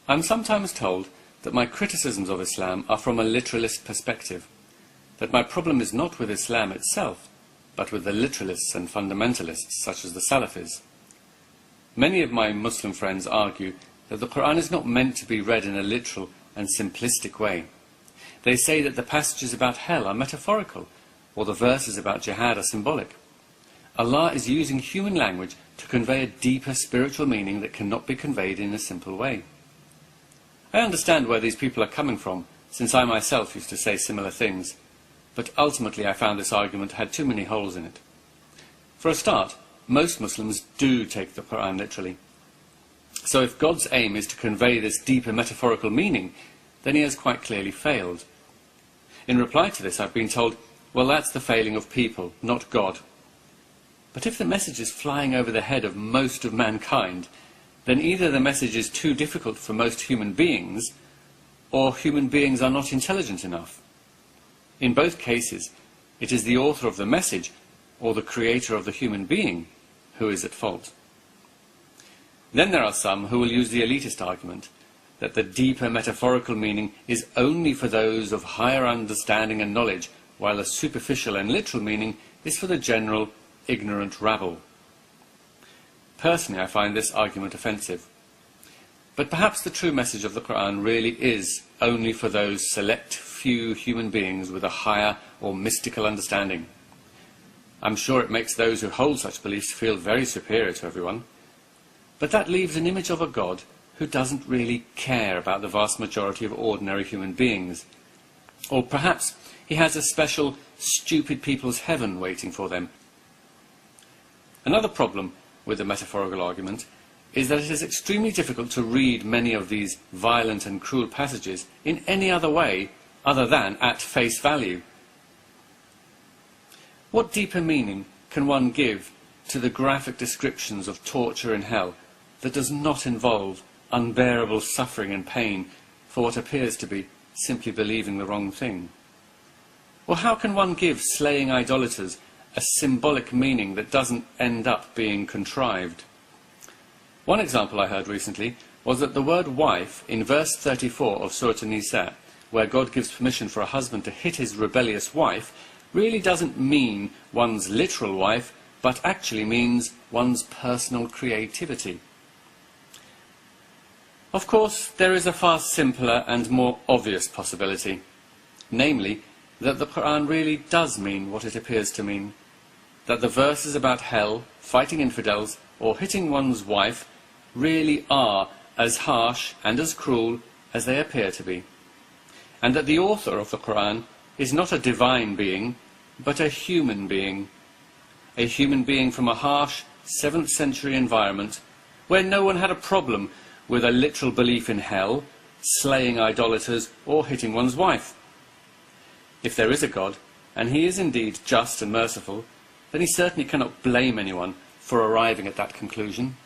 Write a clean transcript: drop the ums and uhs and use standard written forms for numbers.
I'm sometimes told that my criticisms of Islam are from a literalist perspective, that my problem is not with Islam itself, but with the literalists and fundamentalists such as the Salafis. Many of my Muslim friends argue that the Quran is not meant to be read in a literal and simplistic way. They say that the passages about hell are metaphorical, or the verses about jihad are symbolic. Allah is using human language to convey a deeper spiritual meaning that cannot be conveyed in a simple way. I understand where these people are coming from, since I myself used to say similar things, but ultimately I found this argument had too many holes in it. For a start, most Muslims do take the Quran literally. So if God's aim is to convey this deeper metaphorical meaning, then he has quite clearly failed. In reply to this, I've been told, well, that's the failing of people, not God. But if the message is flying over the head of most of mankind, then either the message is too difficult for most human beings, or human beings are not intelligent enough. In both cases, it is the author of the message, or the creator of the human being, who is at fault. Then there are some who will use the elitist argument, that the deeper metaphorical meaning is only for those of higher understanding and knowledge, while the superficial and literal meaning is for the general, ignorant rabble. Personally, I find this argument offensive. But perhaps the true message of the Quran really is only for those select few human beings with a higher or mystical understanding. I'm sure it makes those who hold such beliefs feel very superior to everyone. But that leaves an image of a God who doesn't really care about the vast majority of ordinary human beings. Or perhaps he has a special stupid people's heaven waiting for them. Another problem with the metaphorical argument is that it is extremely difficult to read many of these violent and cruel passages in any other way other than at face value. What deeper meaning can one give to the graphic descriptions of torture in hell that does not involve unbearable suffering and pain for what appears to be simply believing the wrong thing? Or how can one give slaying idolaters a symbolic meaning that doesn't end up being contrived? One example I heard recently was that the word wife in verse 34 of Surah An-Nisa, where God gives permission for a husband to hit his rebellious wife, really doesn't mean one's literal wife, but actually means one's personal creativity. Of course, there is a far simpler and more obvious possibility, namely that the Quran really does mean what it appears to mean, that the verses about hell, fighting infidels, or hitting one's wife really are as harsh and as cruel as they appear to be, and that the author of the Quran is not a divine being, but a human being from a harsh 7th century environment where no one had a problem with a literal belief in hell, slaying idolaters, or hitting one's wife. If there is a God, and he is indeed just and merciful, then he certainly cannot blame anyone for arriving at that conclusion.